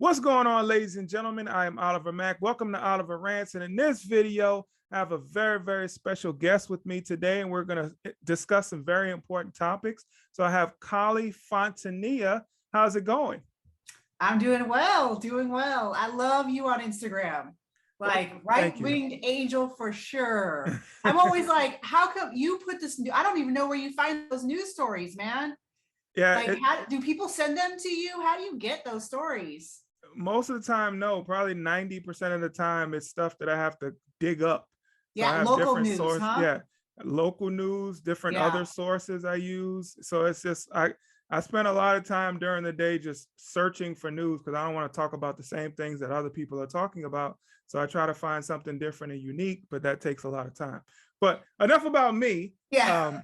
What's going on, ladies and gentlemen? I am Oliver Mack. Welcome to Oliver Rants. And in this video, I have a very, very special guest with me today, and we're going to discuss some very important topics. So I have Kali Fontanilla. How's it going? I'm doing well, doing well. I love you on Instagram. Like right-winged angel for sure. I'm always like, how come you put this? I don't even know where you find those news stories, man. Yeah. Like, how do people send them to you? How do you get those stories? Most of the time, no. Probably 90% of the time, it's stuff that I have to dig up. So I Yeah, have local different news, sources. huh? Yeah, local news, different other sources I use. So it's just I spend a lot of time during the day just searching for news because I don't want to talk about the same things that other people are talking about. So I try to find something different and unique, but that takes a lot of time. But enough about me. Yeah.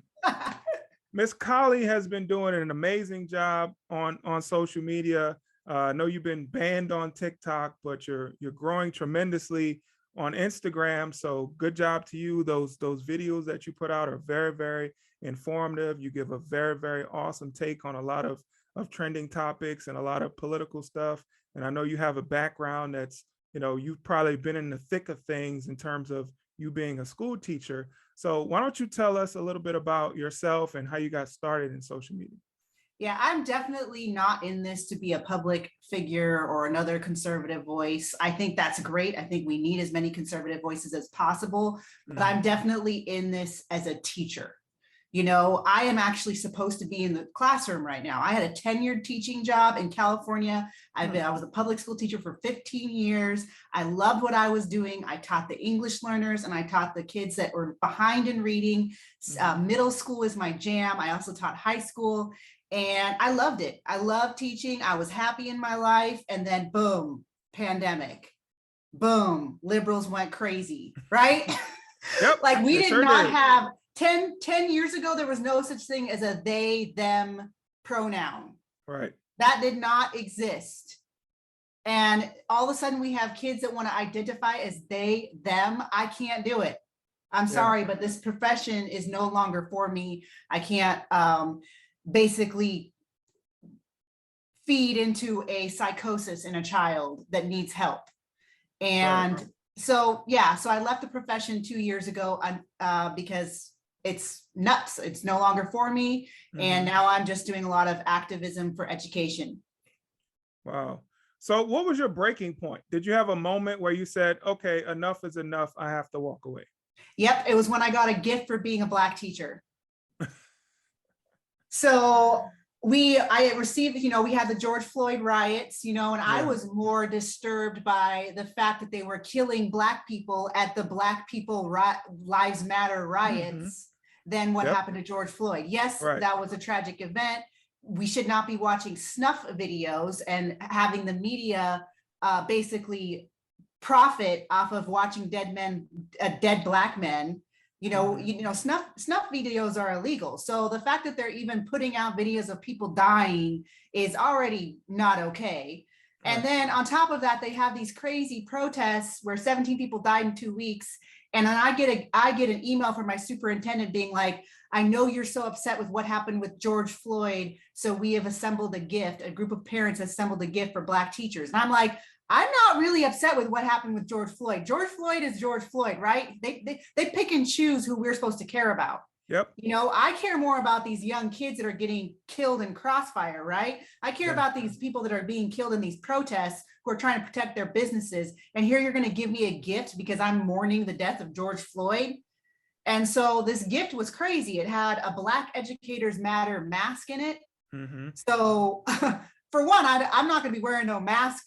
Miss Kali has been doing an amazing job on social media. I know you've been banned on TikTok, but you're growing tremendously on Instagram. So good job to you. Those videos that you put out are very, very informative. You give a very, very awesome take on a lot of trending topics and a lot of political stuff. And I know you have a background that's, you've probably been in the thick of things in terms of you being a school teacher. So why don't you tell us a little bit about yourself and how you got started in social media? Yeah, I'm definitely not in this to be a public figure or another conservative voice. I think that's great. I think we need as many conservative voices as possible, but I'm definitely in this as a teacher. I am actually supposed to be in the classroom right now. I had a tenured teaching job in California. I was a public school teacher for 15 years. I loved what I was doing. I taught the English learners and I taught the kids that were behind in reading. Middle school is my jam. I also taught high school. And I loved it. I loved teaching. I was happy in my life. And then boom, pandemic. Boom, liberals went crazy, right? Yep, like we did not have 10 years ago, there was no such thing as a they, them pronoun. Right. That did not exist. And all of a sudden we have kids that want to identify as they, them. I can't do it. I'm sorry, but this profession is no longer for me. I can't basically feed into a psychosis in a child that needs help. And so I left the profession 2 years ago because it's nuts. It's no longer for me. And now I'm just doing a lot of activism for education. Wow. So what was your breaking point? Did you have a moment where you said, okay, enough is enough, I have to walk away? Yep, it was when I got a gift for being a Black teacher. So I received, we had the George Floyd riots, and I was more disturbed by the fact that they were killing Black people at the Black People Lives Matter riots than what happened to George Floyd. Yes, that was a tragic event. We should not be watching snuff videos and having the media basically profit off of watching dead Black men. Snuff videos are illegal. So the fact that they're even putting out videos of people dying is already not okay. And then on top of that, they have these crazy protests where 17 people died in 2 weeks. And then I get an email from my superintendent being like, I know you're so upset with what happened with George Floyd. So we have assembled a gift. A group of parents assembled a gift for Black teachers. And I'm like, I'm not really upset with what happened with George Floyd. George Floyd is George Floyd, right? They pick and choose who we're supposed to care about. Yep. I care more about these young kids that are getting killed in crossfire, right? I care about these people that are being killed in these protests who are trying to protect their businesses. And here you're going to give me a gift because I'm mourning the death of George Floyd. And so this gift was crazy. It had a Black Educators Matter mask in it. So for one, I'm not going to be wearing no mask.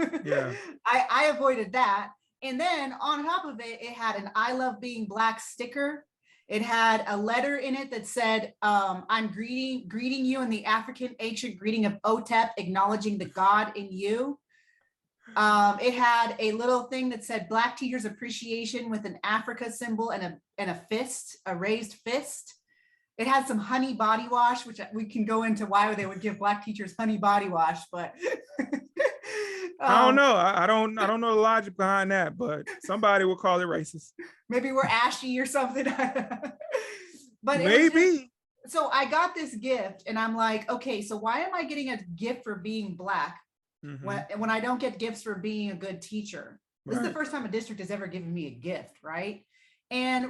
I avoided that. And then on top of it, it had an I love being Black sticker. It had a letter in it that said, I'm greeting you in the African ancient greeting of Otep, acknowledging the God in you. It had a little thing that said Black Teachers Appreciation with an Africa symbol and a fist, a raised fist. It had some honey body wash, which we can go into why they would give Black teachers honey body wash, but I don't know. I don't know the logic behind that, but somebody will call it racist. Maybe we're ashy or something. But maybe. So I got this gift and I'm like, okay, so why am I getting a gift for being Black? When I don't get gifts for being a good teacher. This is the Right. first time a district has ever given me a gift, right? And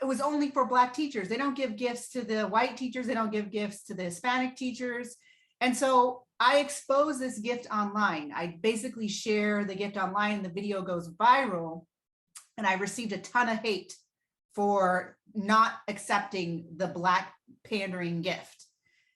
it was only for Black teachers. They don't give gifts to the white teachers. They don't give gifts to the Hispanic teachers. And so I expose this gift online. I basically share the gift online. The video goes viral. And I received a ton of hate for not accepting the Black pandering gift.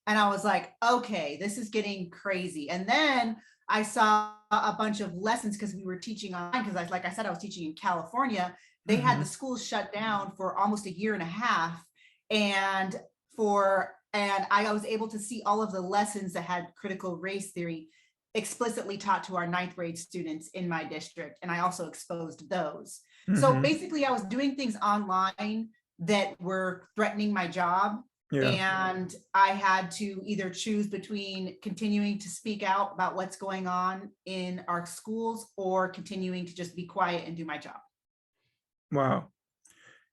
And I was like, okay, this is getting crazy. And then I saw a bunch of lessons because we were teaching online, because like I said, I was teaching in California. They had the schools shut down for almost a year and a half. And I was able to see all of the lessons that had critical race theory explicitly taught to our 9th grade students in my district. And I also exposed those. So basically I was doing things online that were threatening my job. Yeah. And I had to either choose between continuing to speak out about what's going on in our schools or continuing to just be quiet and do my job. Wow.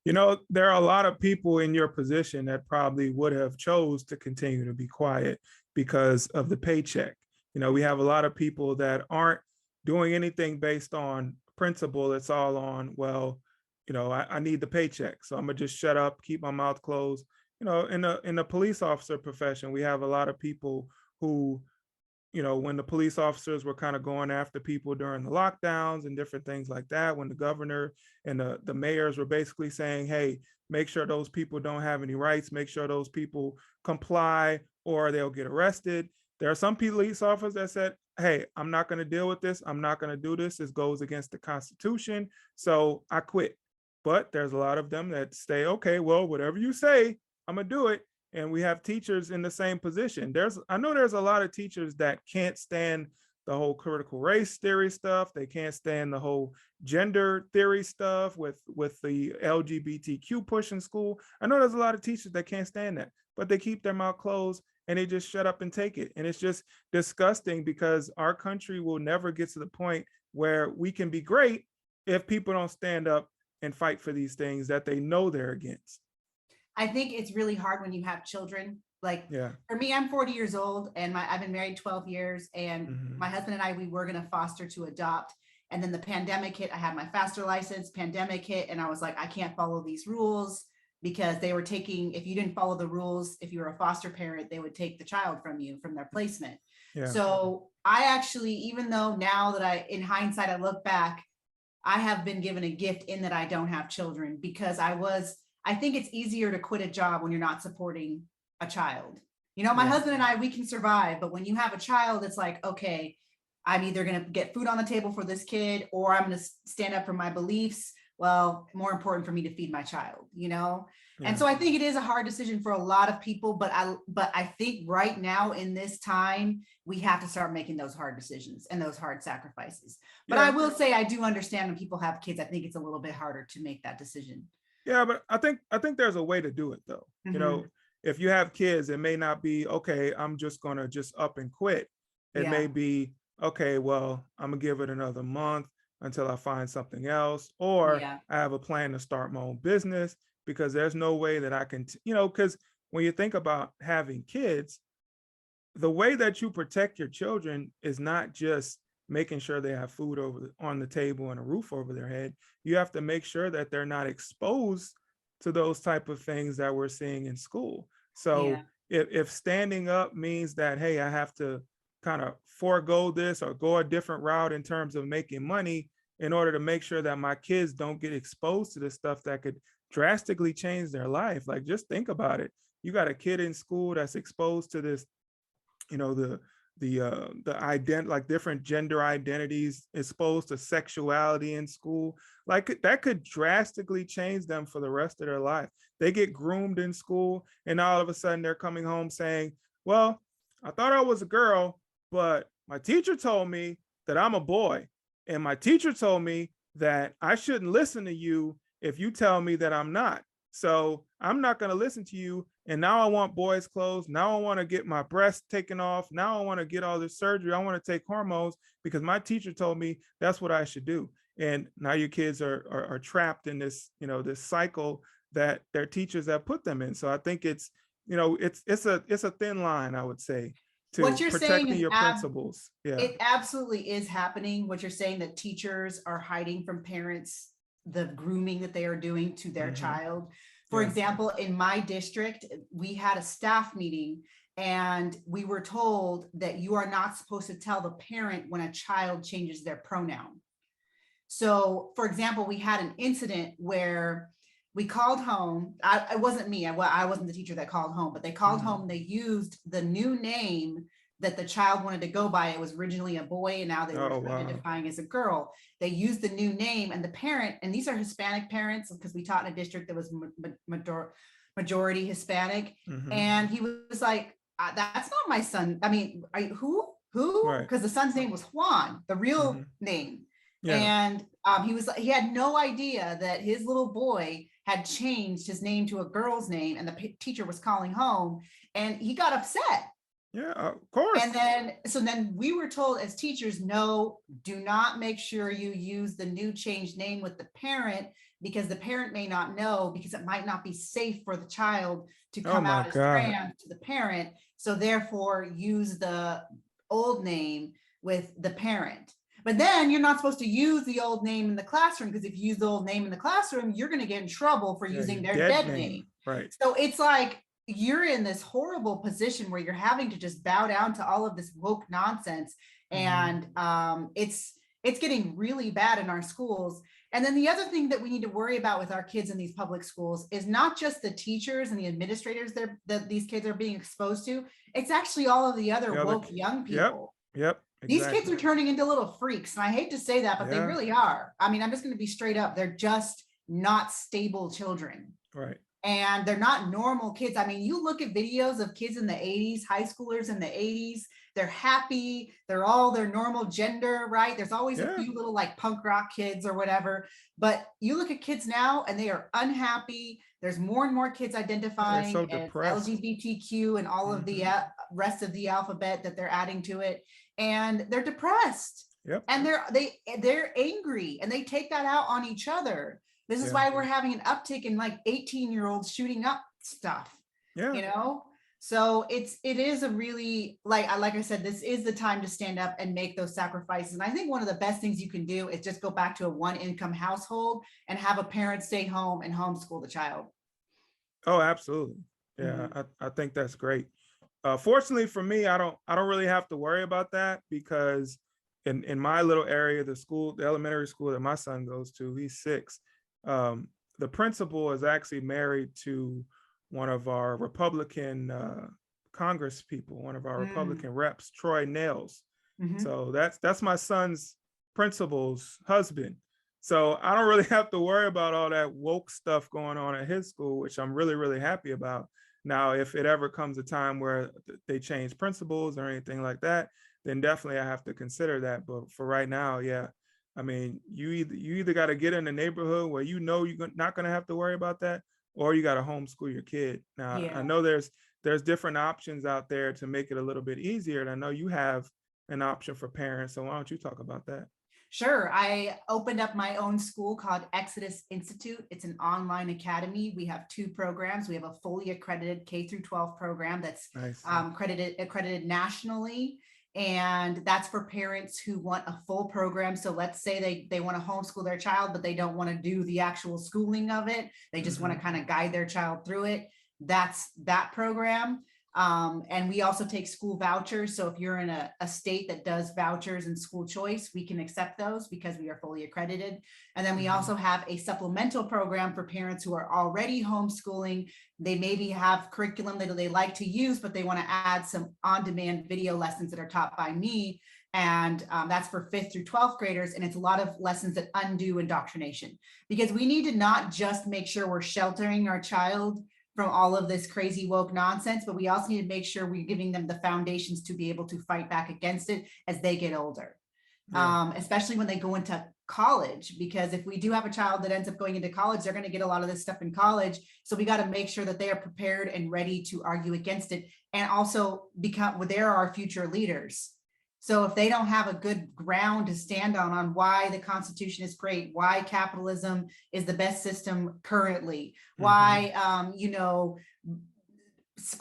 You know, there are a lot of people in your position that probably would have chose to continue to be quiet because of the paycheck. You know, we have a lot of people that aren't doing anything based on principle. It's all on, well, you know, I need the paycheck, so I'm gonna just shut up, keep my mouth closed. You know, in the police officer profession, we have a lot of people who, you know, when the police officers were kind of going after people during the lockdowns and different things like that, when the governor and the mayors were basically saying, hey, make sure those people don't have any rights, make sure those people comply or they'll get arrested. There are some police officers that said, hey, I'm not going to deal with this. I'm not going to do this. This goes against the Constitution. So I quit. But there's a lot of them that say, okay, well, whatever you say, I'm going to do it. And we have teachers in the same position. I know there's a lot of teachers that can't stand the whole critical race theory stuff. They can't stand the whole gender theory stuff with the LGBTQ push in school. I know there's a lot of teachers that can't stand that, but they keep their mouth closed and they just shut up and take it. And it's just disgusting because our country will never get to the point where we can be great if people don't stand up and fight for these things that they know they're against. I think it's really hard when you have children. Like Yeah. for me, I'm 40 years old and I've been married 12 years and my husband and I, we were going to foster to adopt. And then the pandemic hit. I had my foster license, pandemic hit. And I was like, I can't follow these rules because they were taking, if you didn't follow the rules, if you were a foster parent, they would take the child from you from their placement. Yeah. So I actually, even though now that in hindsight, I look back, I have been given a gift in that I don't have children because I think it's easier to quit a job when you're not supporting a child. You know, my husband and I, we can survive, but when you have a child, it's like, okay, I'm either going to get food on the table for this kid or I'm going to stand up for my beliefs. Well, more important for me to feed my child, you know? Yeah. And so I think it is a hard decision for a lot of people, but I think right now in this time, we have to start making those hard decisions and those hard sacrifices. But I will say, I do understand when people have kids, I think it's a little bit harder to make that decision. Yeah, but I think there's a way to do it though. You know, if you have kids, it may not be, okay, I'm just going to just up and quit. It may be, okay, well, I'm gonna give it another month until I find something else, or I have a plan to start my own business because there's no way that I can, you know, because when you think about having kids, the way that you protect your children is not just making sure they have food on the table and a roof over their head. You have to make sure that they're not exposed to those type of things that we're seeing in school. So if standing up means that, hey, I have to kind of forego this or go a different route in terms of making money in order to make sure that my kids don't get exposed to this stuff that could drastically change their life. Like, just think about it. You got a kid in school that's exposed to this, you know, the like different gender identities, exposed to sexuality in school, like that could drastically change them for the rest of their life. They get groomed in school and all of a sudden they're coming home saying, well, I thought I was a girl, but my teacher told me that I'm a boy. And my teacher told me that I shouldn't listen to you if you tell me that I'm not. So I'm not going to listen to you. And now I want boys' clothes. Now I want to get my breasts taken off. Now I want to get all this surgery. I want to take hormones because my teacher told me that's what I should do. And now your kids are trapped in this, you know, this cycle that their teachers have put them in. So I think it's, you know, it's a thin line, I would say, What you're saying protecting is your principles. Yeah. it absolutely is happening. What you're saying, that teachers are hiding from parents the grooming that they are doing to their child. For example, in my district, we had a staff meeting and we were told that you are not supposed to tell the parent when a child changes their pronoun. So, for example, we had an incident where we called home. It wasn't me. I wasn't the teacher that called home, but they called home. They used the new name that the child wanted to go by. It was originally a boy, and now they were identifying as a girl. They used the new name, and the parent, and these are Hispanic parents because we taught in a district that was majority Hispanic. And he was like, "That's not my son. I mean, who? Because the son's name was Juan, the real name." And he had no idea that his little boy had changed his name to a girl's name, and the teacher was calling home, and he got upset. Yeah, of course. And then we were told as teachers, no, do not make sure you use the new changed name with the parent, because the parent may not know, because it might not be safe for the child to come out as trans to the parent. So therefore use the old name with the parent. But then you're not supposed to use the old name in the classroom, because if you use the old name in the classroom, you're going to get in trouble for using their dead name. Right. So it's like you're in this horrible position where you're having to just bow down to all of this woke nonsense. And it's getting really bad in our schools. And then the other thing that we need to worry about with our kids in these public schools is not just the teachers and the administrators that these kids are being exposed to. It's actually all of the other woke young people. Yep. These kids are turning into little freaks. And I hate to say that, but they really are. I mean, I'm just going to be straight up. They're just not stable children. Right. And they're not normal kids. I mean, you look at videos of kids in the 80s, high schoolers in the 80s, they're happy. They're all their normal gender, right? There's always a few little like punk rock kids or whatever. But you look at kids now and they are unhappy. There's more and more kids identifying as LGBTQ and all of the rest of the alphabet that they're adding to it. And they're depressed. And they're angry, and they take that out on each other. This is why we're having an uptick in like 18-year-olds shooting up stuff. You know? So it is a really, like I said, this is the time to stand up and make those sacrifices. And I think one of the best things you can do is just go back to a one-income household and have a parent stay home and homeschool the child. Oh, absolutely. Yeah, I think that's great. Fortunately for me, I don't really have to worry about that, because in my little area, the elementary school that my son goes to, he's 6. The principal is actually married to one of our Republican Congress people, one of our Republican reps, Troy Nails. So that's my son's principal's husband. So I don't really have to worry about all that woke stuff going on at his school, which I'm really, really happy about. Now, if it ever comes a time where they change principals or anything like that, then definitely I have to consider that. But for right now, I mean, you either got to get in a neighborhood where you know you're not going to have to worry about that, or you got to homeschool your kid. Now, I know there's different options out there to make it a little bit easier, and I know you have an option for parents. So why don't you talk about that? Sure. I opened up my own school called Exodus Institute. It's an online academy. We have 2 programs. We have a fully accredited K-12 program that's accredited nationally. And that's for parents who want a full program. So let's say they want to homeschool their child, but they don't want to do the actual schooling of it. They just want to kind of guide their child through it. That's that program. And we also take school vouchers. So if you're in a state that does vouchers and school choice, we can accept those because we are fully accredited. And then we also have a supplemental program for parents who are already homeschooling. They maybe have curriculum that they like to use, but they want to add some on-demand video lessons that are taught by me. And that's for 5th through 12th graders. And it's a lot of lessons that undo indoctrination, because we need to not just make sure we're sheltering our child from all of this crazy woke nonsense, but we also need to make sure we're giving them the foundations to be able to fight back against it as they get older, especially when they go into college, because if we do have a child that ends up going into college, they're going to get a lot of this stuff in college. So we got to make sure that they are prepared and ready to argue against it, and also they're our future leaders. So if they don't have a good ground to stand on why the Constitution is great, why capitalism is the best system currently, why,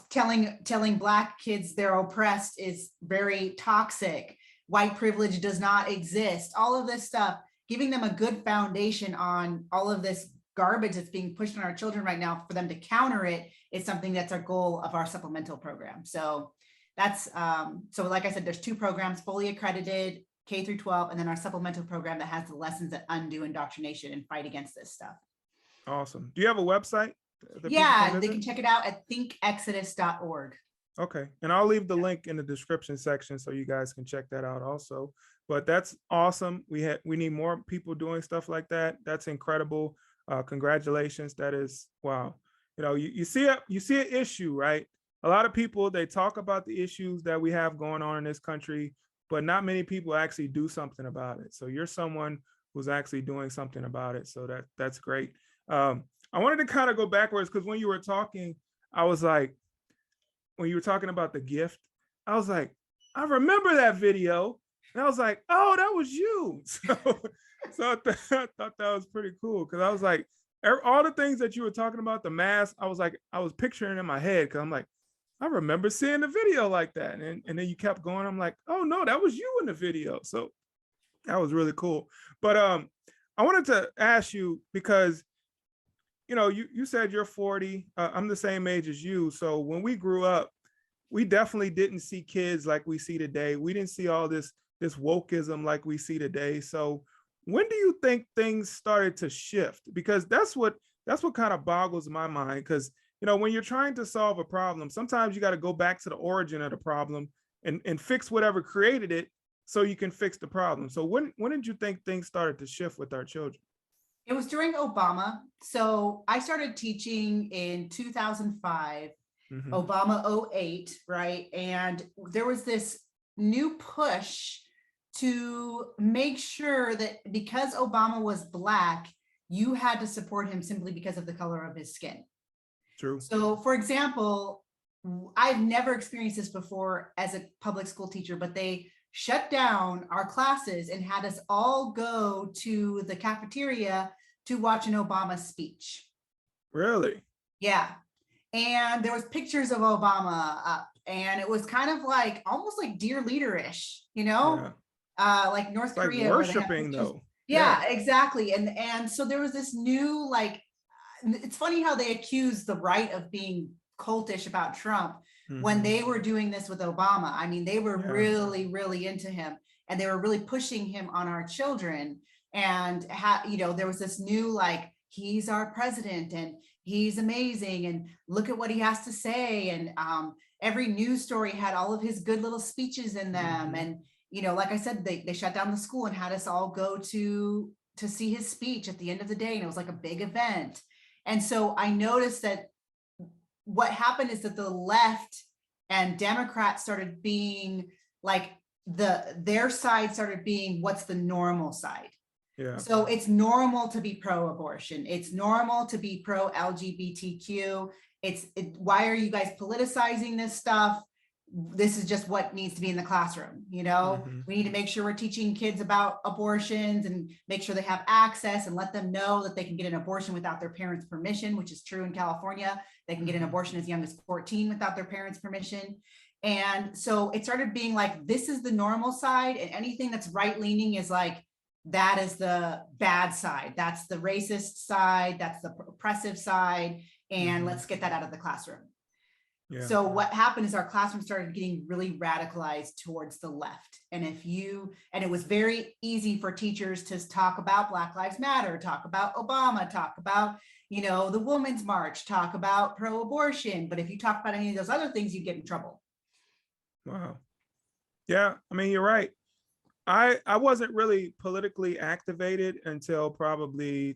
telling Black kids they're oppressed is very toxic. White privilege does not exist. All of this stuff, giving them a good foundation on all of this garbage that's being pushed on our children right now for them to counter it is something that's our goal of our supplemental program. So that's, so like I said, there's 2 programs, fully accredited, K through 12, and then our supplemental program that has the lessons that undo indoctrination and fight against this stuff. Awesome. Do you have a website? Yeah, they can check it out at thinkexodus.org. Okay. And I'll leave the link in the description section so you guys can check that out also. But that's awesome. We need more people doing stuff like that. That's incredible. Congratulations. That is, wow. You know, you see an issue, right? A lot of people, they talk about the issues that we have going on in this country, but not many people actually do something about it. So you're someone who's actually doing something about it. So that's great. I wanted to kind of go backwards because when you were talking, I was like, when you were talking about the gift, I was like, I remember that video. And I was like, oh, that was you. So I thought that was pretty cool because I was like, all the things that you were talking about, the mask, I was picturing in my head because I'm like, I remember seeing the video like that. And then you kept going. I'm like, oh no, that was you in the video. So that was really cool. But I wanted to ask you because, you know, you said you're 40. I'm the same age as you. So when we grew up, we definitely didn't see kids like we see today. We didn't see all this wokeism like we see today. So when do you think things started to shift? Because that's what kind of boggles my mind. Because, you know, when you're trying to solve a problem, sometimes you got to go back to the origin of the problem and fix whatever created it so you can fix the problem. So when did you think things started to shift with our children? It was during Obama. So I started teaching in 2005, Obama 08, right? And there was this new push to make sure that because Obama was Black, you had to support him simply because of the color of his skin. True. So for example, I've never experienced this before as a public school teacher, but they shut down our classes and had us all go to the cafeteria to watch an Obama speech. Really? Yeah. And there was pictures of Obama up and it was kind of like, almost like Dear Leader-ish, you know? Yeah. Like North Korea. Like worshiping though. Yeah, exactly. And so there was this new, like, it's funny how they accuse the right of being cultish about Trump when they were doing this with Obama. I mean, they were really, really into him and they were really pushing him on our children. And, you know, there was this new, like, he's our president and he's amazing and look at what he has to say. And every news story had all of his good little speeches in them. And, you know, like I said, they shut down the school and had us all go to see his speech at the end of the day. And it was like a big event. And so I noticed that what happened is that the left and Democrats started being like, their side started being what's the normal side. Yeah. So it's normal to be pro-abortion. It's normal to be pro-LGBTQ. Why are you guys politicizing this stuff? This is just what needs to be in the classroom. You know, we need to make sure we're teaching kids about abortions and make sure they have access and let them know that they can get an abortion without their parents' permission, which is true in California. They can get an abortion as young as 14 without their parents' permission. And so it started being like, this is the normal side, and anything that's right-leaning is like, that is the bad side. That's the racist side. That's the oppressive side. And let's get that out of the classroom. Yeah. So what happened is our classroom started getting really radicalized towards the left. And it was very easy for teachers to talk about Black Lives Matter, talk about Obama, talk about, you know, the Women's March, talk about pro-abortion. But if you talk about any of those other things, you get in trouble. Wow. Yeah, I mean, you're right. I wasn't really politically activated until probably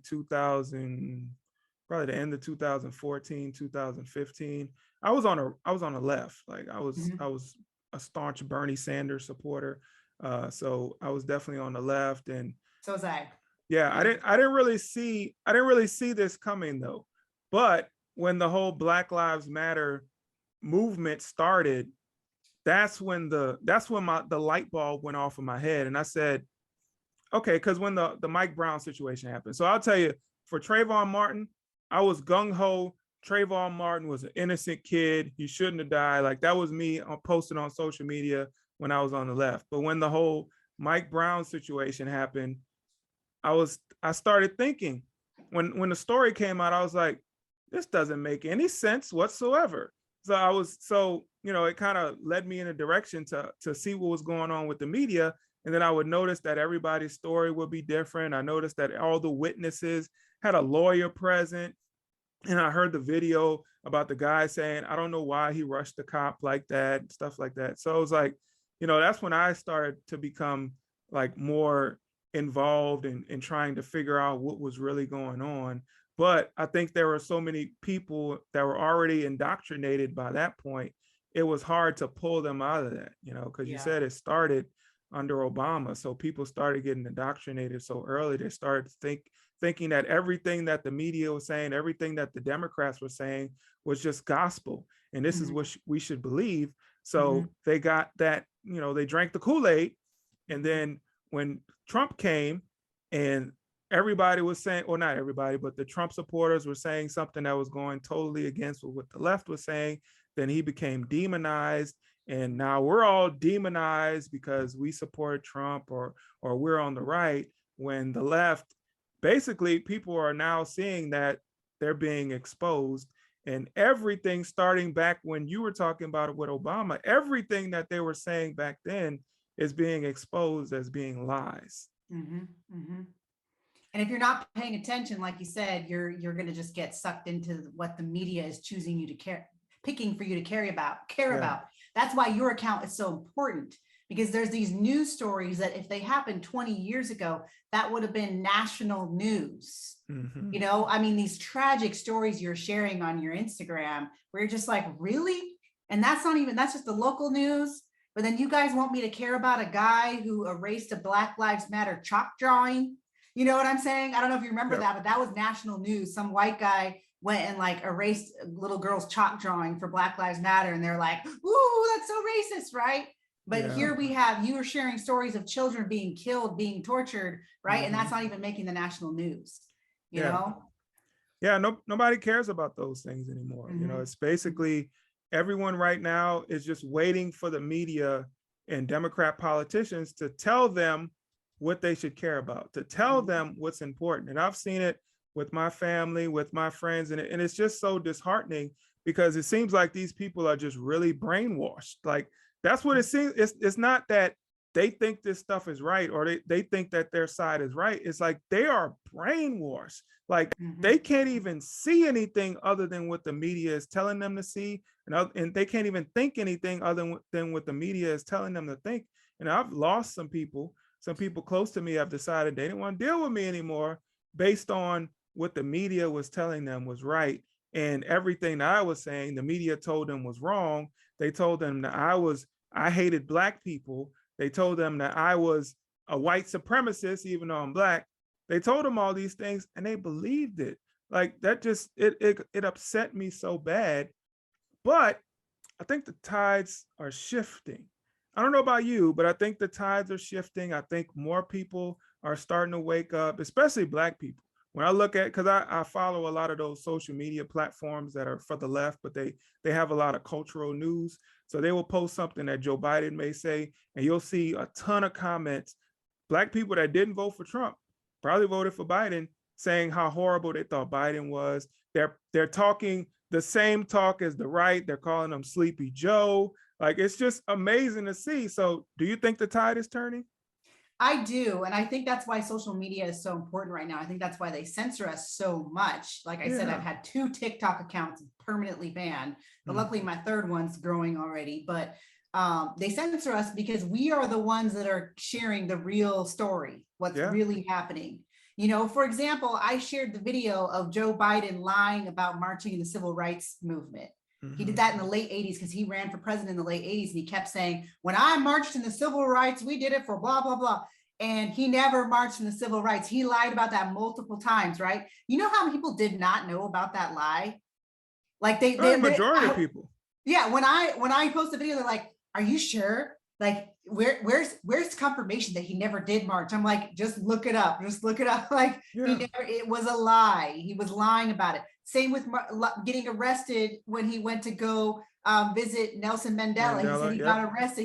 probably the end of 2014, 2015. I was on the left. Like I was a staunch Bernie Sanders supporter. So I was definitely on the left. And so was I. Yeah, I didn't really see this coming though. But when the whole Black Lives Matter movement started, that's when the light bulb went off in my head. And I said, okay, because when the Mike Brown situation happened. So I'll tell you, for Trayvon Martin, I was gung-ho Trayvon Martin was an innocent kid. He shouldn't have died. Like that was me posting on social media when I was on the left. But when the whole Mike Brown situation happened, I started thinking when the story came out, I was like, this doesn't make any sense whatsoever. So it kind of led me in a direction to see what was going on with the media. And then I would notice that everybody's story would be different. I noticed that all the witnesses had a lawyer present. And I heard the video about the guy saying, I don't know why he rushed the cop like that, stuff like that. So it was like, that's when I started to become like more involved in trying to figure out what was really going on. But I think there were so many people that were already indoctrinated by that point. It was hard to pull them out of that, because you said it started under Obama. So people started getting indoctrinated so early. They started thinking that everything that the media was saying, everything that the Democrats were saying was just gospel. And this is what we should believe. So they got that, they drank the Kool-Aid. And then when Trump came and everybody was saying, or not everybody, but the Trump supporters were saying something that was going totally against what the left was saying, then he became demonized. And now we're all demonized because we support Trump or we're on the right, when the left, basically people are now seeing that they're being exposed. And everything starting back when you were talking about it with Obama, everything that they were saying back then is being exposed as being lies. And if you're not paying attention, like you said, you're going to just get sucked into what the media is choosing you to picking for you to care about. That's why your account is so important, because there's these news stories that if they happened 20 years ago, that would have been national news. These tragic stories you're sharing on your Instagram, where you're just like, really? And that's just the local news. But then you guys want me to care about a guy who erased a Black Lives Matter chalk drawing. You know what I'm saying? I don't know if you remember that, but that was national news. Some white guy went and like erased a little girl's chalk drawing for Black Lives Matter. And they're like, ooh, that's so racist, right? But here we have, you are sharing stories of children being killed, being tortured, right? And that's not even making the national news, you know? Yeah, nobody cares about those things anymore. It's basically everyone right now is just waiting for the media and Democrat politicians to tell them what they should care about, to tell them what's important. And I've seen it with my family, with my friends, and it's just so disheartening, because it seems like these people are just really brainwashed. Like that's what it seems. It's not that they think this stuff is right, or they think that their side is right. It's like they are brainwashed. Like they can't even see anything other than what the media is telling them to see. And they can't even think anything other than what the media is telling them to think. And I've lost some people close to me have decided they didn't want to deal with me anymore based on what the media was telling them was right. And everything that I was saying, the media told them was wrong. They told them that I hated Black people. They told them that I was a white supremacist, even though I'm Black. They told them all these things and they believed it. Like that just, it upset me so bad. But I think the tides are shifting. I don't know about you, but I think the tides are shifting. I think more people are starting to wake up, especially Black people. When I look at, because I follow a lot of those social media platforms that are for the left, but they have a lot of cultural news. So they will post something that Joe Biden may say, and you'll see a ton of comments. Black people that didn't vote for Trump probably voted for Biden, saying how horrible they thought Biden was. They're talking the same talk as the right. They're calling him Sleepy Joe. Like, it's just amazing to see. So do you think the tide is turning? I do. And I think that's why social media is so important right now. I think that's why they censor us so much. Like I said, I've had 2 TikTok accounts permanently banned, but luckily my third one's growing already. But they censor us because we are the ones that are sharing the real story, what's really happening. For example, I shared the video of Joe Biden lying about marching in the civil rights movement. He did that in the late 80s because he ran for president in the late 80s. And he kept saying, when I marched in the civil rights, we did it for blah, blah, blah. And he never marched in the civil rights. He lied about that multiple times, right? You know how many people did not know about that lie? Like the majority of people. Yeah, when I post a video, they're like, are you sure? Like, where's confirmation that he never did march? I'm like, just look it up. Like, he never, it was a lie. He was lying about it. Same with getting arrested when he went to go visit Nelson Mandela. He said he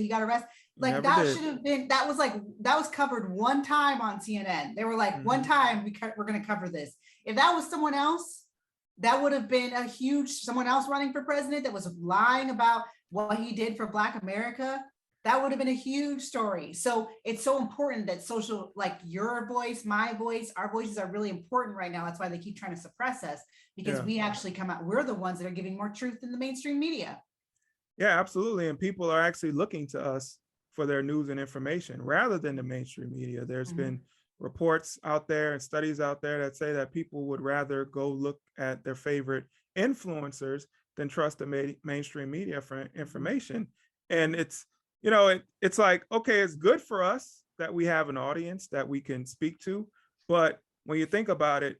got arrested. Like, that should have been, that was covered one time on CNN. They were like, one time we're going to cover this. If that was someone else, that would have been a huge, someone else running for president that was lying about what he did for Black America. That would have been a huge story. So it's so important that social, like your voice, my voice, our voices are really important right now. That's why they keep trying to suppress us, because we actually come out, we're the ones that are giving more truth than the mainstream media. Yeah, absolutely. And people are actually looking to us for their news and information rather than the mainstream media. There's been reports out there and studies out there that say that people would rather go look at their favorite influencers than trust the mainstream media for information. And it's, you know, it's like, okay, it's good for us that we have an audience that we can speak to. But when you think about it,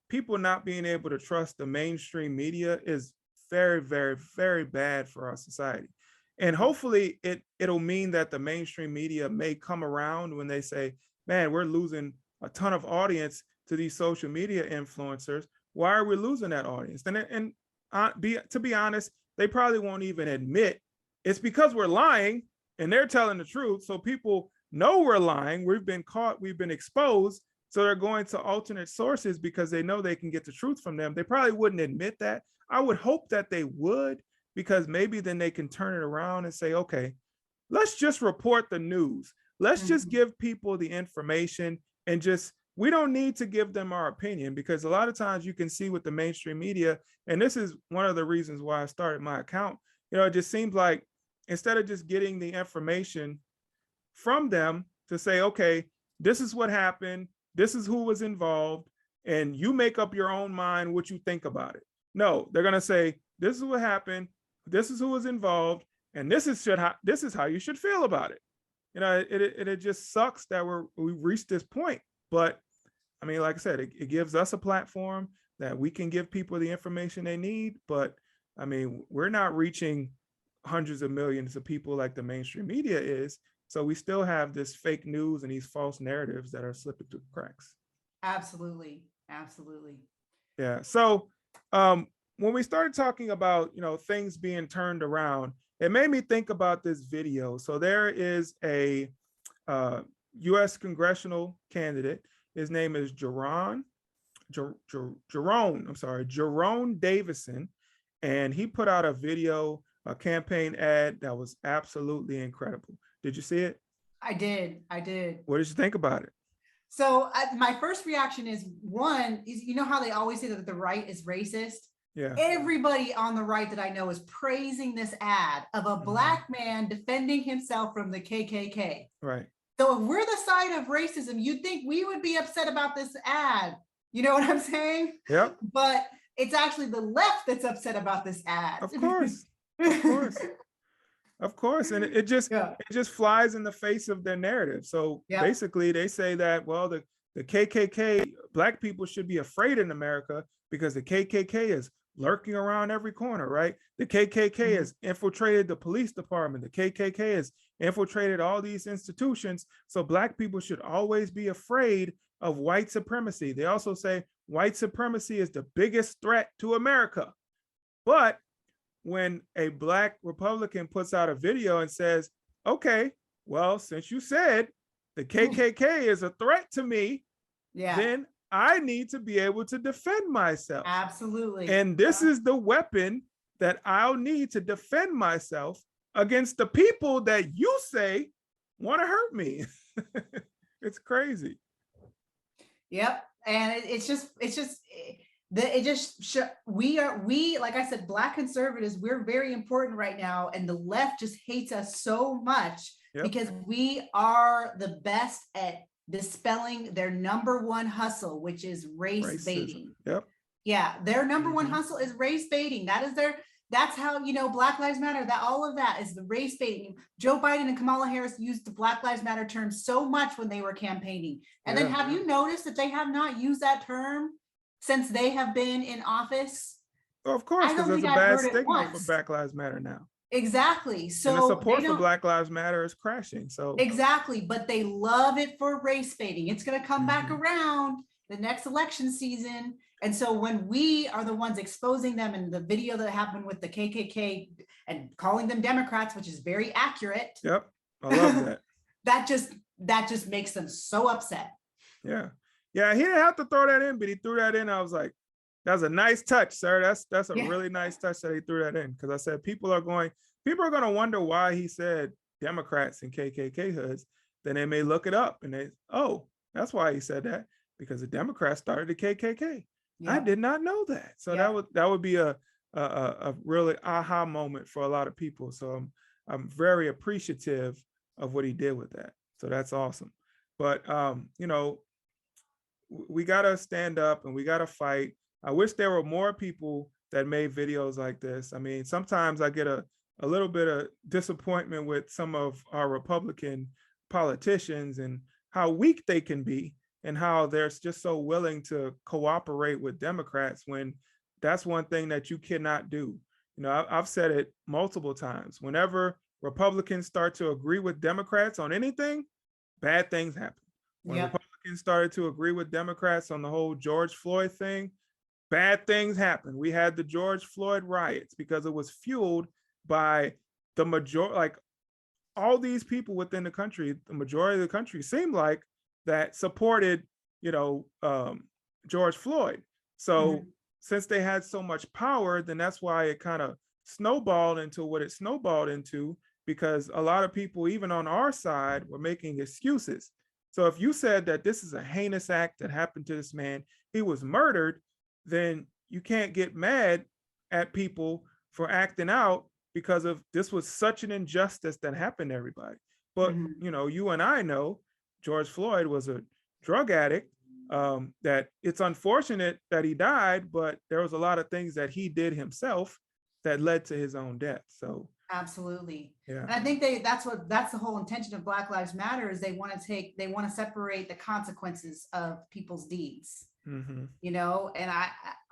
people not being able to trust the mainstream media is very, very, very bad for our society. And hopefully it'll mean that the mainstream media may come around when they say, man, we're losing a ton of audience to these social media influencers. Why are we losing that audience? And to be honest, they probably won't even admit it's because we're lying and they're telling the truth. So people know we're lying. We've been caught, we've been exposed. So they're going to alternate sources because they know they can get the truth from them. They probably wouldn't admit that. I would hope that they would, because maybe then they can turn it around and say, okay, let's just report the news. Let's just give people the information and just, we don't need to give them our opinion, because a lot of times you can see with the mainstream media, and this is one of the reasons why I started my account, you know, it just seems like instead of just getting the information from them to say, okay, this is what happened, this is who was involved, and you make up your own mind what you think about it. No, they're going to say, this is what happened, this is who was involved, and this is how you should feel about it. You know, it just sucks that we've reached this point. But I mean, like I said, it gives us a platform that we can give people the information they need. But I mean, we're not reaching hundreds of millions of people like the mainstream media is. So we still have this fake news and these false narratives that are slipping through the cracks. Absolutely. Absolutely. Yeah. So when we started talking about, you know, things being turned around, it made me think about this video. So there is a U.S. congressional candidate. His name is Jerome Davison, and he put out a video, a campaign ad that was absolutely incredible. Did you see it? I did. What did you think about it? So my first reaction is, one, is, you know how they always say that the right is racist? Yeah. Everybody on the right that I know is praising this ad of a Black man defending himself from the KKK. Right. So if we're the side of racism, you'd think we would be upset about this ad. You know what I'm saying? Yep. But it's actually the left that's upset about this ad. Of course. Of course. Of course. And it just flies in the face of their narrative. So basically they say that, well, the KKK, Black people should be afraid in America because the KKK is lurking around every corner, right? The KKK has infiltrated the police department. The KKK has infiltrated all these institutions. So Black people should always be afraid of white supremacy. They also say white supremacy is the biggest threat to America. But when a Black Republican puts out a video and says, okay, well, since you said the KKK is a threat to me, then I need to be able to defend myself. Absolutely. And this is the weapon that I'll need to defend myself against the people that you say want to hurt me. It's crazy. Yep. And we, like I said, Black conservatives, we're very important right now. And the left just hates us so much because we are the best at dispelling their number one hustle, which is race baiting. Yep. Yeah. Their number one hustle is race baiting. That's how, you know, Black Lives Matter, that all of that is the race baiting. Joe Biden and Kamala Harris used the Black Lives Matter term so much when they were campaigning. And then have you noticed that they have not used that term since they have been in office? Well, of course, because there's a bad stigma for Black Lives Matter now. Exactly. And the So they support for don't, Black Lives Matter is crashing. So exactly, but they love it for race baiting. It's going to come back mhm. around the next election season. And so when we are the ones exposing them, in the video that happened with the KKK and calling them Democrats, which is very accurate, Yep, I love that. that just makes them so upset. Yeah, yeah, he didn't have to throw that in, but he threw that in. I was like, that's a nice touch, sir. That's a Yeah. really nice touch that he threw that in, because I said people are going to wonder why he said Democrats and KKK hoods. Then they may look it up and they, oh, that's why he said that, because the Democrats started the KKK. I Yep. did not know that. So Yep. that would be a really aha moment for a lot of people. So I'm very appreciative of what he did with that. So that's awesome. But you know, we gotta stand up and we gotta fight. I wish there were more people that made videos like this. I mean, sometimes I get a little bit of disappointment with some of our Republican politicians and how weak they can be, and how they're just so willing to cooperate with Democrats when that's one thing that you cannot do. You know, I've said it multiple times. Whenever Republicans start to agree with Democrats on anything, bad things happen. When Yep. Republicans started to agree with Democrats on the whole George Floyd thing, bad things happened. We had the George Floyd riots because it was fueled by the majority, like all these people within the country, the majority of the country seemed like that supported, you know, George Floyd. So Mhm. since they had so much power, then that's why it kind of snowballed into what it snowballed into, because a lot of people, even on our side, were making excuses. So if you said that this is a heinous act that happened to this man, he was murdered, then you can't get mad at people for acting out because of this was such an injustice that happened to everybody. But Mhm. you know, you and I know George Floyd was a drug addict. That it's unfortunate that he died, but there was a lot of things that he did himself that led to his own death. So Absolutely. yeah. And I think that's the whole intention of Black Lives Matter, is they want to separate the consequences of people's deeds. Mm-hmm. You know, and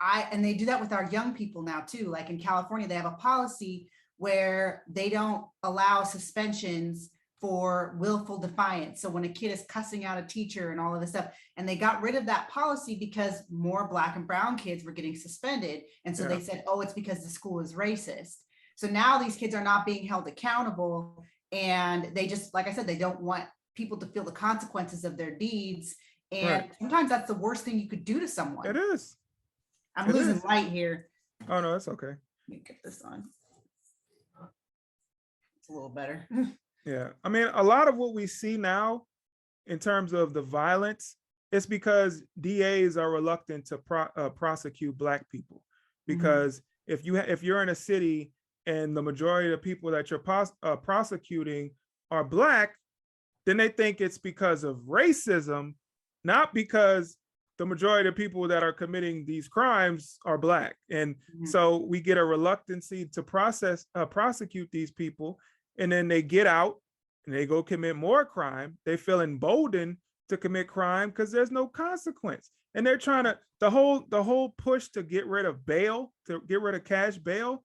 and they do that with our young people now too. Like in California, they have a policy where they don't allow suspensions for willful defiance. So when a kid is cussing out a teacher and all of this stuff, and they got rid of that policy because more Black and brown kids were getting suspended. And so Yeah. they said, oh, it's because the school is racist. So now these kids are not being held accountable, and they just, like I said, they don't want people to feel the consequences of their deeds. And Right. sometimes that's the worst thing you could do to It someone. is. I'm It losing is. light here. Oh no, it's okay. Let me get this on. It's a little better. Yeah. I mean, a lot of what we see now in terms of the violence, it's because DAs are reluctant to prosecute Black people. Because if you're in a city and the majority of the people that you're prosecuting are Black, then they think it's because of racism, not because the majority of people that are committing these crimes are Black. And so we get a reluctancy to prosecute these people, and then they get out and they go commit more crime. They feel emboldened to commit crime because there's no consequence. And they're trying to, the whole push to get rid of bail, to get rid of cash bail,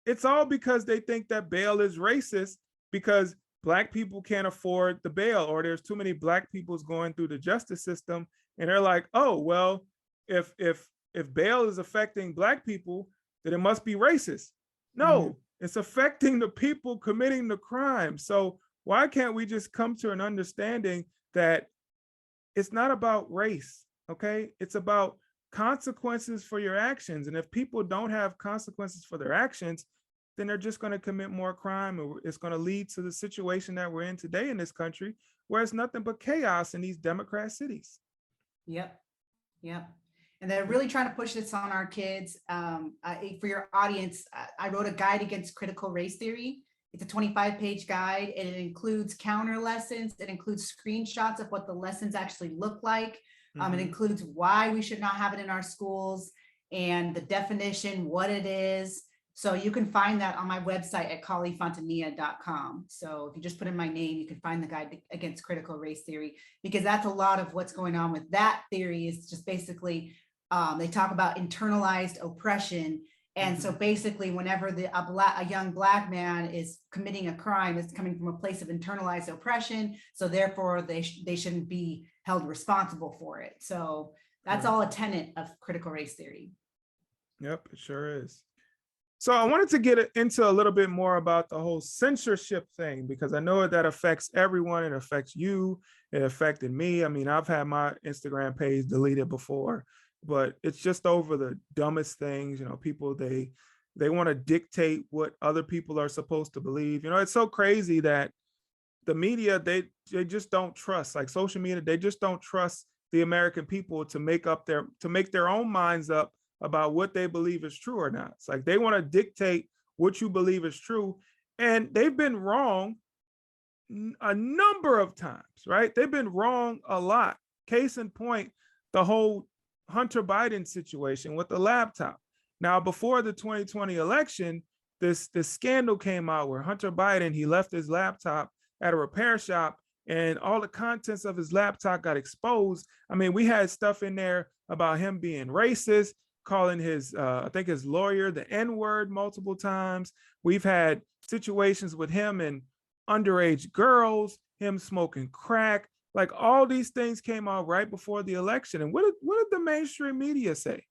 it's all because they think that bail is racist, because Black people can't afford the bail, or there's too many Black peoples going through the justice system. And they're like, oh, well, if bail is affecting Black people, then it must be racist. No, it's affecting the people committing the crime. So why can't we just come to an understanding that it's not about race, okay? It's about consequences for your actions. And if people don't have consequences for their actions, then they're just going to commit more crime. And it's going to lead to the situation that we're in today in this country, where it's nothing but chaos in these Democrat cities. Yep. Yep. And they're really trying to push this on our kids. For your audience, I wrote a guide against critical race theory. It's a 25-page guide, and it includes counter lessons. It includes screenshots of what the lessons actually look like. It includes why we should not have it in our schools, and the definition, what it is. So you can find that on my website at Fontanilla.com. So if you just put in my name, you can find the guide against critical race theory, because that's a lot of what's going on with that theory. Is just basically, they talk about internalized oppression And so basically, whenever a young Black man is committing a crime, it's coming from a place of internalized oppression. So therefore, they shouldn't be held responsible for it. So that's all a tenet of critical race theory. Yep, it sure is. So I wanted to get into a little bit more about the whole censorship thing, because I know that affects everyone. It affects you. It affected me. I mean, I've had my Instagram page deleted before, but it's just over the dumbest things. You know, people, they want to dictate what other people are supposed to believe. You know, it's so crazy that the media, they just don't trust, like social media, they just don't trust the American people to make their own minds up about what they believe is true or not. It's like they want to dictate what you believe is true. And they've been wrong a number of times, right? They've been wrong a lot. Case in point, the whole Hunter Biden situation with the laptop. Now, before the 2020 election, this scandal came out where Hunter Biden, he left his laptop at a repair shop and all the contents of his laptop got exposed. I mean, we had stuff in there about him being racist, calling his, I think his lawyer the N-word multiple times. We've had situations with him and underage girls, him smoking crack. Like all these things came out right before the election. And what did the mainstream media say?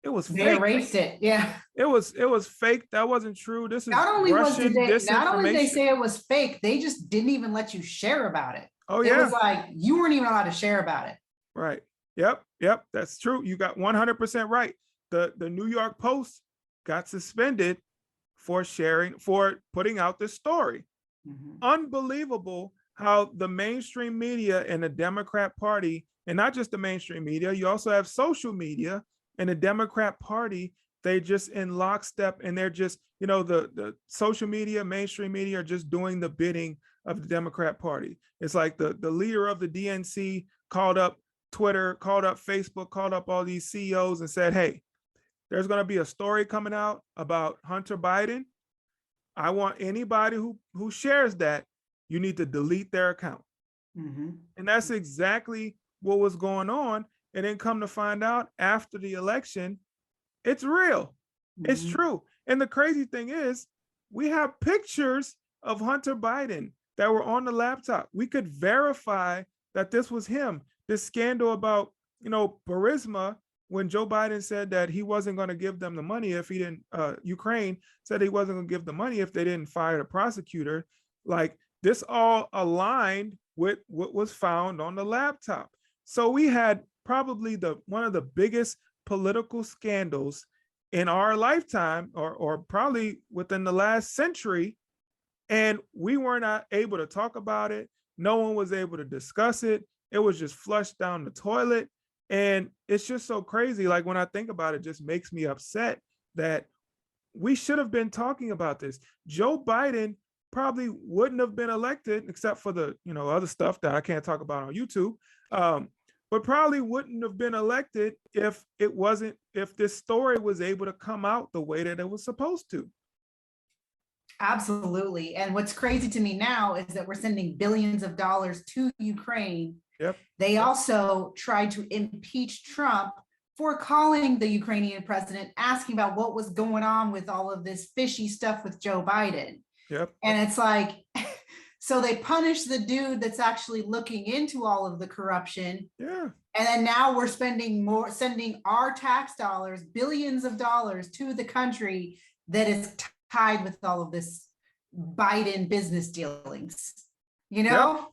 It was They fake. erased it. Yeah. It was fake. That wasn't true. This is Not only Russian disinformation. not only did they say it was fake, they just didn't even let you share about it. Oh, It yeah. was like you weren't even allowed to share about it. Right. Yep. That's true. You got 100% right. The New York Post got suspended for putting out this story. Unbelievable how the mainstream media and the Democrat Party, and not just the mainstream media, you also have social media and the Democrat Party, they just in lockstep, and they're just, you know, the social media, mainstream media are just doing the bidding of the Democrat Party. It's like the leader of the DNC called up Twitter, called up Facebook, called up all these CEOs and said, hey, there's going to be a story coming out about Hunter Biden. I want anybody who shares that, you need to delete their account. And that's exactly what was going on. And then come to find out after the election, it's real. It's true. And the crazy thing is, we have pictures of Hunter Biden that were on the laptop. We could verify that this was him. This scandal about, you know, Burisma, when Joe Biden said that he wasn't going to give them the money if he didn't, Ukraine said he wasn't going to give the money if they didn't fire the prosecutor. Like this all aligned with what was found on the laptop. So we had probably one of the biggest political scandals in our lifetime, or probably within the last century. And we were not able to talk about it. No one was able to discuss it. It was just flushed down the toilet. And it's just so crazy. Like when I think about it, it just makes me upset that we should have been talking about this. Joe Biden probably wouldn't have been elected, except for the, you know, other stuff that I can't talk about on YouTube. But probably wouldn't have been elected if this story was able to come out the way that it was supposed to. Absolutely. And what's crazy to me now is that we're sending billions of dollars to Ukraine. Yep. They also tried to impeach Trump for calling the Ukrainian president, asking about what was going on with all of this fishy stuff with Joe Biden. Yep. And it's like, so they punish the dude that's actually looking into all of the corruption. Yeah. And then now we're sending our tax dollars, billions of dollars to the country that is tied with all of this Biden business dealings, you know? Yep.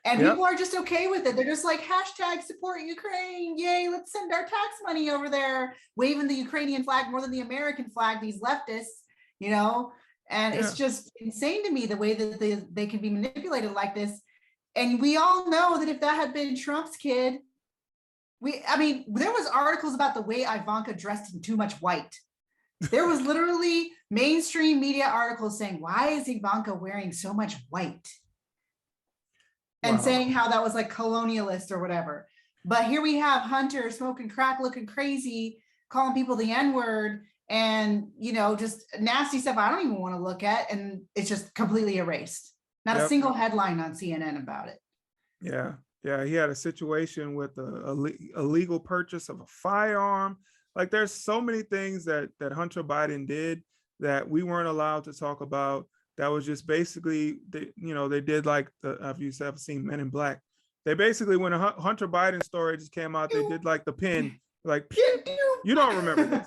And people are just okay with it. They're just like, hashtag support Ukraine. Yay, let's send our tax money over there, waving the Ukrainian flag more than the American flag, these leftists, you know? And it's just insane to me the way that they can be manipulated like this. And we all know that if that had been Trump's kid, there was articles about the way Ivanka dressed in too much white. There was literally mainstream media articles saying, why is Ivanka wearing so much white? And saying how that was like colonialist or whatever. But here we have Hunter smoking crack, looking crazy, calling people the N-word, and, you know, just nasty stuff I don't even want to look at. And it's just completely erased. Not a single headline on CNN about it. Yeah. He had a situation with a illegal purchase of a firearm. Like there's so many things that Hunter Biden did that we weren't allowed to talk about. That was just basically, they did like if you've ever seen Men in Black, they basically, when a Hunter Biden story just came out, they did like the pin, like, you don't remember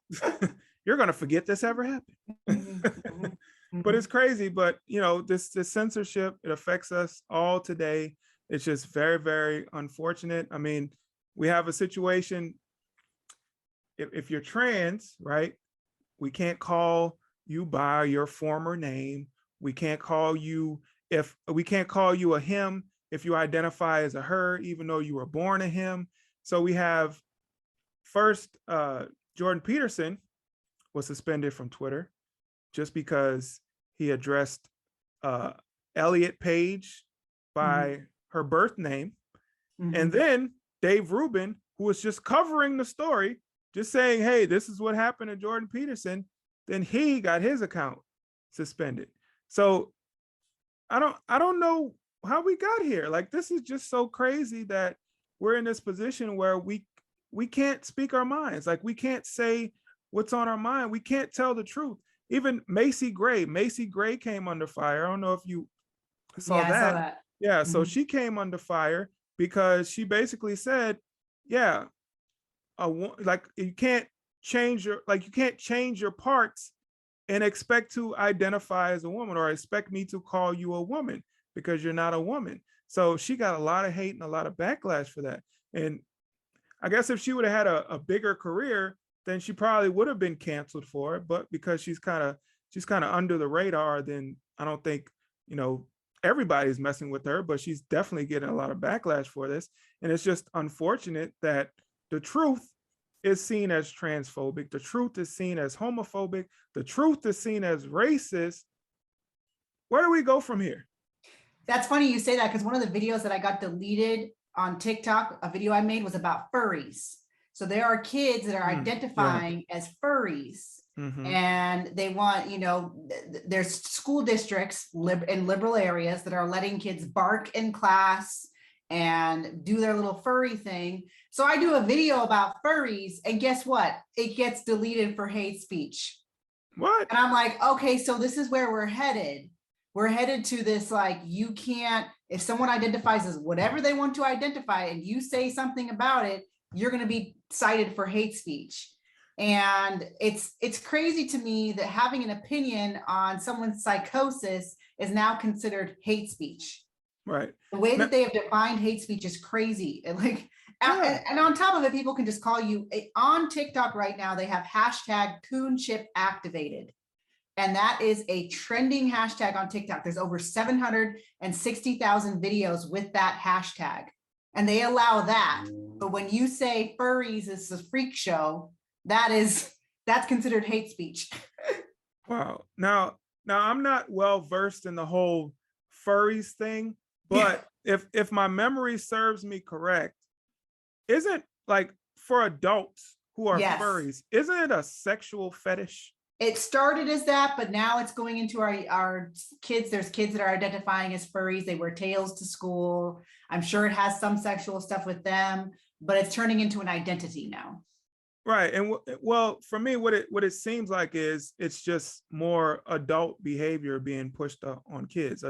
this. You're gonna forget this ever happened. But it's crazy. But this censorship, it affects us all today. It's just very, very unfortunate. I mean, we have a situation. If you're trans, right? We can't call you by your former name. We can't call you a him if you identify as a her, even though you were born a him. So we have first, Jordan Peterson was suspended from Twitter just because he addressed Elliot Page by her birth name. And then Dave Rubin, who was just covering the story, just saying, hey, this is what happened to Jordan Peterson, then he got his account suspended. So I don't know how we got here. Like, this is just so crazy that we're in this position where we can't speak our minds. Like, we can't say what's on our mind. We can't tell the truth. Even Macy Gray came under fire. I don't know if you saw that. I saw that. Yeah, so she came under fire because she basically said, yeah, like you can't change your parts and expect to identify as a woman, or expect me to call you a woman because you're not a woman. So she got a lot of hate and a lot of backlash for that. And I guess if she would have had a bigger career, then she probably would have been canceled for it. But because she's kind of under the radar, then I don't think, everybody's messing with her, but she's definitely getting a lot of backlash for this. And it's just unfortunate that the truth is seen as transphobic. The truth is seen as homophobic. The truth is seen as racist. Where do we go from here? That's funny you say that, because one of the videos that I got deleted on TikTok, a video I made, was about furries. So there are kids that are identifying as furries. And they want, there's school districts in liberal areas that are letting kids bark in class and do their little furry thing. So I do a video about furries, and guess what? It gets deleted for hate speech. What? And I'm like, okay, so this is where we're headed. We're headed to this, like, you can't, if someone identifies as whatever they want to identify and you say something about it, you're going to be cited for hate speech. And it's crazy to me that having an opinion on someone's psychosis is now considered hate speech. Right. The way that they have defined hate speech is crazy. And like, and on top of it, people can just call you on TikTok right now. They have hashtag coonchip activated. And that is a trending hashtag on TikTok. There's over 760,000 videos with that hashtag. And they allow that. But when you say furries is a freak show, that's considered hate speech. Wow. Now I'm not well versed in the whole furries thing, but if my memory serves me correct, isn't, like, for adults who are furries, isn't it a sexual fetish? It started as that, but now it's going into our kids. There's kids that are identifying as furries. They wear tails to school. I'm sure it has some sexual stuff with them, but it's turning into an identity now. Right. And well, for me, what it seems like is it's just more adult behavior being pushed on kids,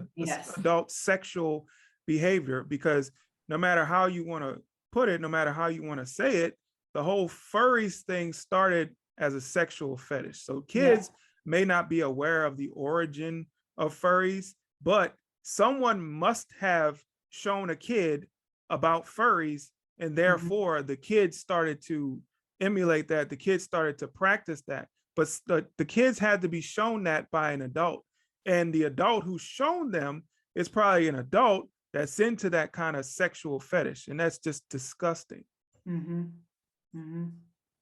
adult sexual behavior, because no matter how you want to put it, no matter how you want to say it, the whole furries thing started as a sexual fetish. So kids may not be aware of the origin of furries, but someone must have shown a kid about furries, and therefore the kids started to emulate that. The kids started to practice that, but the kids had to be shown that by an adult, and the adult who's shown them is probably an adult that's into that kind of sexual fetish, and that's just disgusting.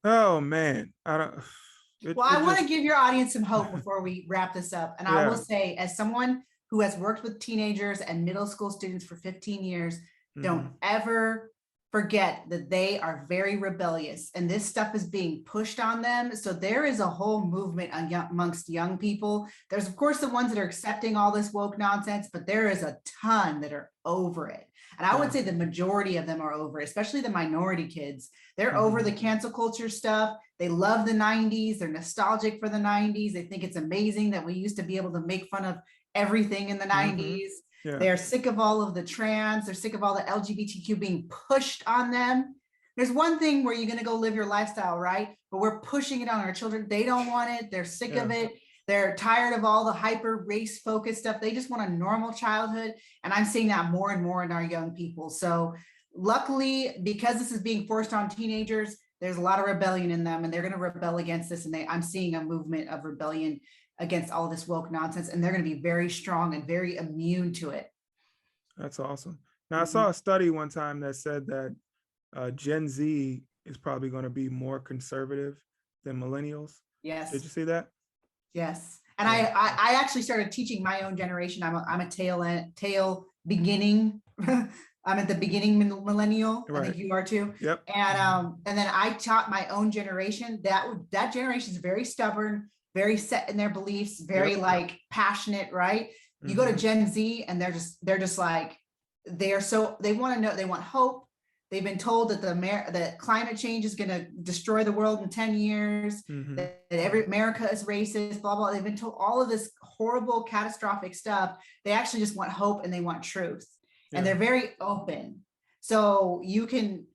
Oh man, I want to give your audience some hope before we wrap this up. And I will say, as someone who has worked with teenagers and middle school students for 15 years, don't ever forget that they are very rebellious, and this stuff is being pushed on them. So there is a whole movement amongst young people. There's, of course, the ones that are accepting all this woke nonsense, but there is a ton that are over it. And I would say the majority of them are over, especially the minority kids. They're over the cancel culture stuff. They love the 90s. They're nostalgic for the 90s. They think it's amazing that we used to be able to make fun of everything in the 90s. They're sick of all of the trans. They're sick of all the LGBTQ being pushed on them. There's one thing where you're going to go live your lifestyle, right? But we're pushing it on our children. They don't want it. They're sick of it. They're tired of all the hyper race focused stuff. They just want a normal childhood. And I'm seeing that more and more in our young people. So luckily, because this is being forced on teenagers, there's a lot of rebellion in them, and they're going to rebel against this. And I'm seeing a movement of rebellion against all this woke nonsense. And they're going to be very strong and very immune to it. That's awesome. Now, I saw a study one time that said that Gen Z is probably going to be more conservative than millennials. Yes. Did you see that? Yes. And I actually started teaching my own generation. I'm a tail beginning. I'm at the beginning millennial. Right. I think you are too. Yep. And then I taught my own generation. That generation is very stubborn, very set in their beliefs, very like passionate, right? You go to Gen Z and they're just like, they want to know, they want hope. They've been told that that climate change is going to destroy the world in 10 years, that America is racist, blah, blah. They've been told all of this horrible, catastrophic stuff. They actually just want hope and they want truth. And they're very open. So you can,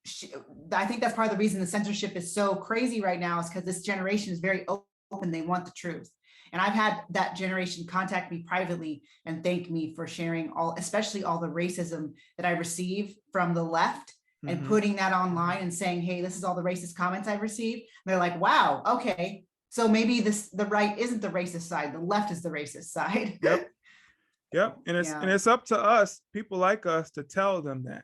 I think that's part of the reason the censorship is so crazy right now, is because this generation is very open. They want the truth. And I've had that generation contact me privately and thank me for sharing especially all the racism that I receive from the left. And putting that online and saying, hey, this is all the racist comments I've received. And they're like, wow, okay. So maybe the right isn't the racist side. The left is the racist side. Yep. And it's up to us, people like us, to tell them that.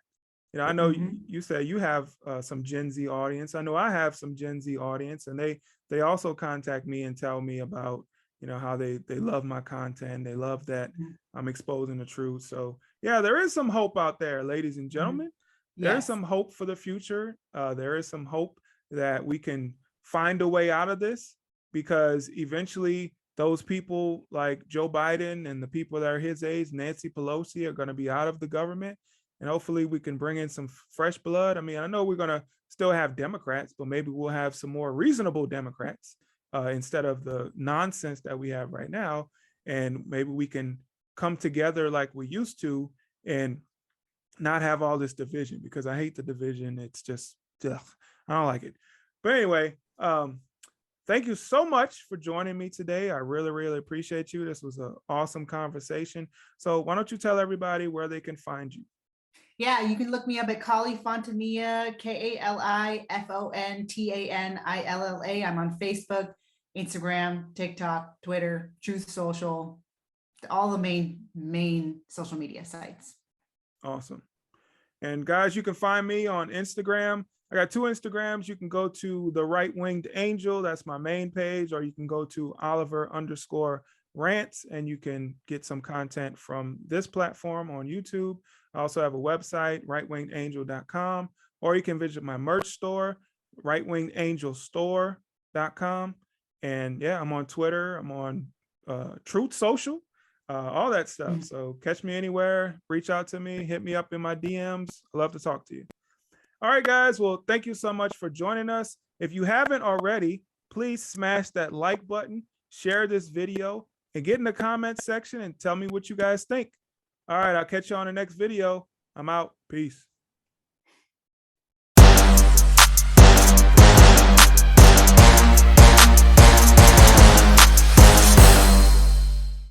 You know, I know you say you have some Gen Z audience. I know I have some Gen Z audience, and they also contact me and tell me about, you know, how they love my content. They love that I'm exposing the truth. So yeah, there is some hope out there, ladies and gentlemen. There is some hope for the future. There is some hope that we can find a way out of this, because eventually those people like Joe Biden and the people that are his age, Nancy Pelosi, are going to be out of the government. And hopefully we can bring in some fresh blood. I mean, I know we're going to still have Democrats, but maybe we'll have some more reasonable Democrats instead of the nonsense that we have right now. And maybe we can come together like we used to and not have all this division, because I hate the division. It's just, I don't like it. But anyway, thank you so much for joining me today. I really, really appreciate you. This was an awesome conversation. So why don't you tell everybody where they can find you? Yeah, you can look me up at Kali Fontanilla, KaliFontanilla. I'm on Facebook, Instagram, TikTok, Twitter, Truth Social, all the main social media sites. Awesome. And guys, you can find me on Instagram. I got 2 Instagrams. You can go to the Right Winged Angel. That's my main page. Or you can go to Oliver_Rants and you can get some content from this platform on YouTube. I also have a website, rightwingedangel.com, or you can visit my merch store, rightwingedangelstore.com. And yeah, I'm on Twitter. I'm on Truth Social. All that stuff. So catch me anywhere, reach out to me, hit me up in my DMs. I love to talk to you. All right, guys. Well, thank you so much for joining us. If you haven't already, please smash that like button, share this video, and get in the comments section and tell me what you guys think. All right, I'll catch you on the next video. I'm out. Peace.